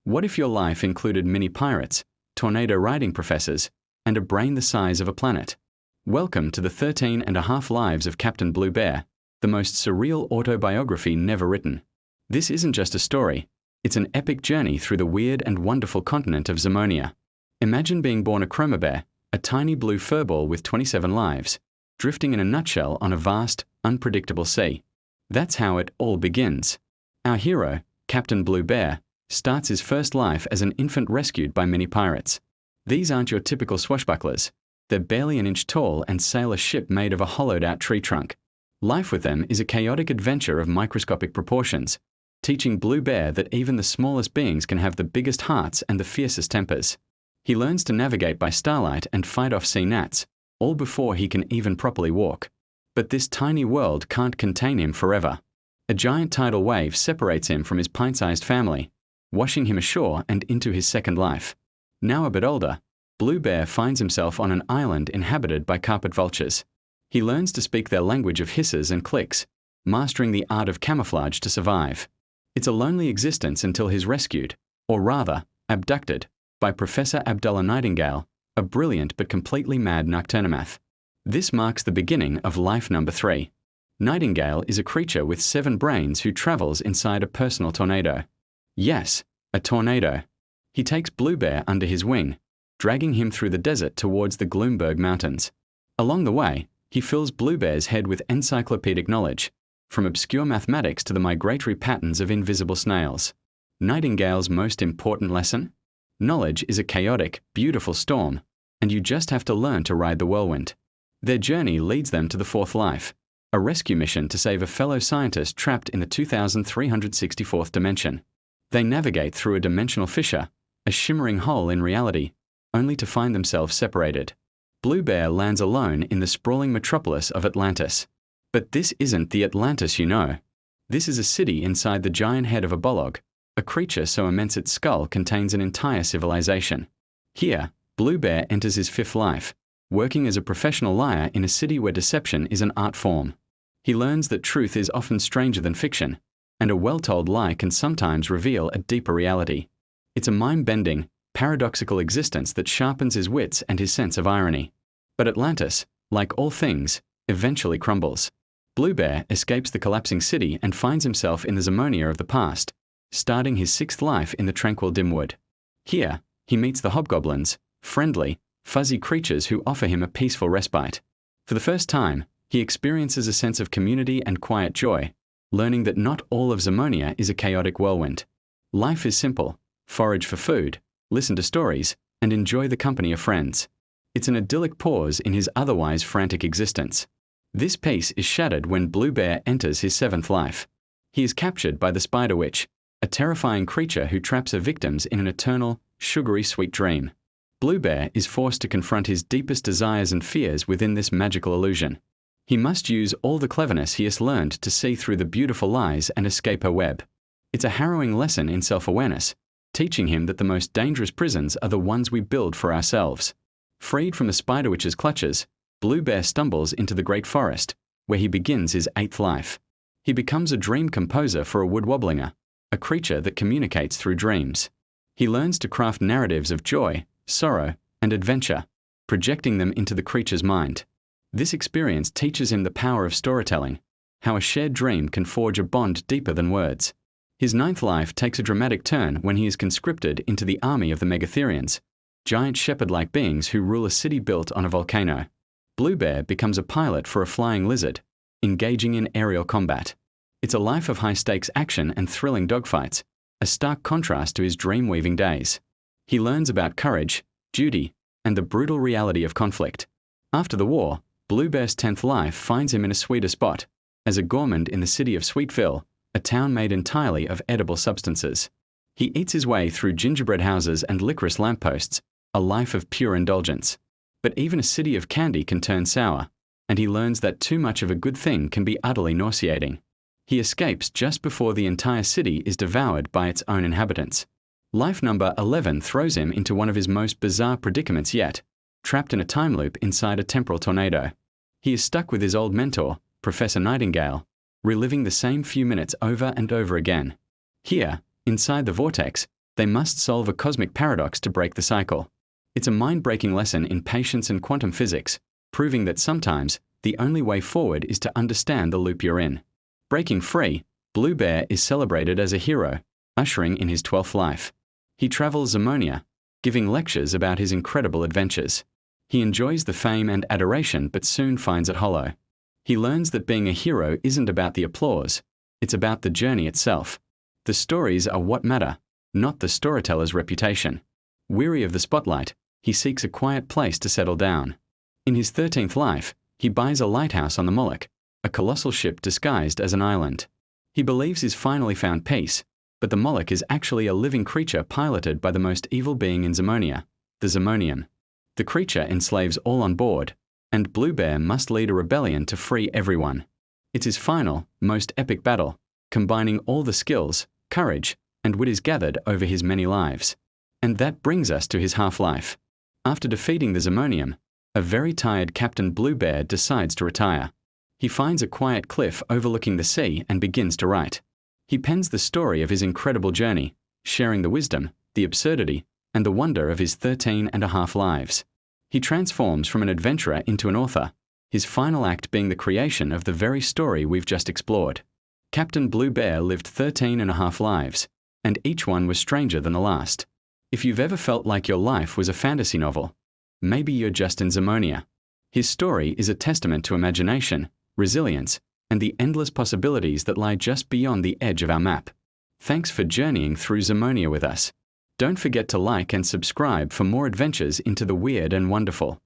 What if your life included mini-pirates, tornado riding professors, and a brain the size of a planet? Welcome to the 13.5 Lives of Captain Bluebear, the most surreal autobiography never written. This isn't just a story, it's an epic journey through the weird and wonderful continent of Zamonia. Imagine being born a chroma bear, a tiny blue furball with 27 lives, drifting in a nutshell on a vast, unpredictable sea. That's how it all begins. Our hero, Captain Bluebear, starts his first life as an infant rescued by mini-pirates. These aren't your typical swashbucklers. They're barely an inch tall and sail a ship made of a hollowed-out tree trunk. Life with them is a chaotic adventure of microscopic proportions, teaching Bluebear that even the smallest beings can have the biggest hearts and the fiercest tempers. He learns to navigate by starlight and fight off sea gnats, all before he can even properly walk. But this tiny world can't contain him forever. A giant tidal wave separates him from his pint-sized family, washing him ashore and into his second life. Now a bit older, Bluebear finds himself on an island inhabited by carpet vultures. He learns to speak their language of hisses and clicks, mastering the art of camouflage to survive. It's a lonely existence until he's rescued, or rather, abducted, by Professor Abdullah Nightingale, a brilliant but completely mad nocturnomath. This marks the beginning of life number 3. Nightingale is a creature with 7 brains who travels inside a personal tornado. Yes, a tornado. He takes Bluebear under his wing, dragging him through the desert towards the Gloomberg Mountains. Along the way, he fills Bluebear's head with encyclopedic knowledge, from obscure mathematics to the migratory patterns of invisible snails. Nightingale's most important lesson? Knowledge is a chaotic, beautiful storm, and you just have to learn to ride the whirlwind. Their journey leads them to the 4th life, a rescue mission to save a fellow scientist trapped in the 2364th dimension. They navigate through a dimensional fissure, a shimmering hole in reality, only to find themselves separated. Bluebear lands alone in the sprawling metropolis of Atlantis. But this isn't the Atlantis you know. This is a city inside the giant head of a bolog, a creature so immense its skull contains an entire civilization. Here, Bluebear enters his 5th life, working as a professional liar in a city where deception is an art form. He learns that truth is often stranger than fiction, and a well-told lie can sometimes reveal a deeper reality. It's a mind-bending, paradoxical existence that sharpens his wits and his sense of irony. But Atlantis, like all things, eventually crumbles. Bluebear escapes the collapsing city and finds himself in the Zamonia of the past, starting his 6th life in the tranquil Dimwood. Here, he meets the hobgoblins, friendly, fuzzy creatures who offer him a peaceful respite. For the first time, he experiences a sense of community and quiet joy, learning that not all of Zamonia is a chaotic whirlwind. Life is simple: forage for food, listen to stories, and enjoy the company of friends. It's an idyllic pause in his otherwise frantic existence. This peace is shattered when Bluebear enters his 7th life. He is captured by the Spiderwitch, a terrifying creature who traps her victims in an eternal, sugary sweet dream. Bluebear is forced to confront his deepest desires and fears within this magical illusion. He must use all the cleverness he has learned to see through the beautiful lies and escape her web. It's a harrowing lesson in self-awareness, teaching him that the most dangerous prisons are the ones we build for ourselves. Freed from the Spiderwitch's clutches, Bluebear stumbles into the great forest, where he begins his 8th life. He becomes a dream composer for a woodwobblinger, a creature that communicates through dreams. He learns to craft narratives of joy, sorrow, and adventure, projecting them into the creature's mind. This experience teaches him the power of storytelling, how a shared dream can forge a bond deeper than words. His 9th life takes a dramatic turn when he is conscripted into the army of the Megatherians, giant shepherd-like beings who rule a city built on a volcano. Bluebear becomes a pilot for a flying lizard, engaging in aerial combat. It's a life of high-stakes action and thrilling dogfights, a stark contrast to his dream-weaving days. He learns about courage, duty, and the brutal reality of conflict. After the war, Bluebear's 10th life finds him in a sweeter spot, as a gourmand in the city of Sweetville, a town made entirely of edible substances. He eats his way through gingerbread houses and licorice lampposts, a life of pure indulgence. But even a city of candy can turn sour, and he learns that too much of a good thing can be utterly nauseating. He escapes just before the entire city is devoured by its own inhabitants. Life number 11 throws him into one of his most bizarre predicaments yet, trapped in a time loop inside a temporal tornado. He is stuck with his old mentor, Professor Nightingale, reliving the same few minutes over and over again. Here, inside the vortex, They must solve a cosmic paradox to break the cycle. It's a mind-breaking lesson in patience and quantum physics, proving that sometimes the only way forward is to understand the loop you're in. Breaking free, Bluebear is celebrated as a hero, ushering in his 12th life. He travels Zamonia, giving lectures about his incredible adventures. He enjoys the fame and adoration but soon finds it hollow. He learns that being a hero isn't about the applause, it's about the journey itself. The stories are what matter, not the storyteller's reputation. Weary of the spotlight, he seeks a quiet place to settle down. In his 13th life, he buys a lighthouse on the Moloch, a colossal ship disguised as an island. He believes he's finally found peace, but the Moloch is actually a living creature piloted by the most evil being in Zamonia, the Zamonian. The creature enslaves all on board, and Bluebear must lead a rebellion to free everyone. It's his final, most epic battle, combining all the skills, courage, and wit is gathered over his many lives. And that brings us to his half-life. After defeating the Zamonian, a very tired Captain Bluebear decides to retire. He finds a quiet cliff overlooking the sea and begins to write. He pens the story of his incredible journey, sharing the wisdom, the absurdity, and the wonder of his 13.5 lives. He transforms from an adventurer into an author, his final act being the creation of the very story we've just explored. Captain Bluebear lived 13.5 lives, and each one was stranger than the last. If you've ever felt like your life was a fantasy novel, maybe you're just in Zamonia. His story is a testament to imagination, resilience, and the endless possibilities that lie just beyond the edge of our map. Thanks for journeying through Zamonia with us. Don't forget to like and subscribe for more adventures into the weird and wonderful.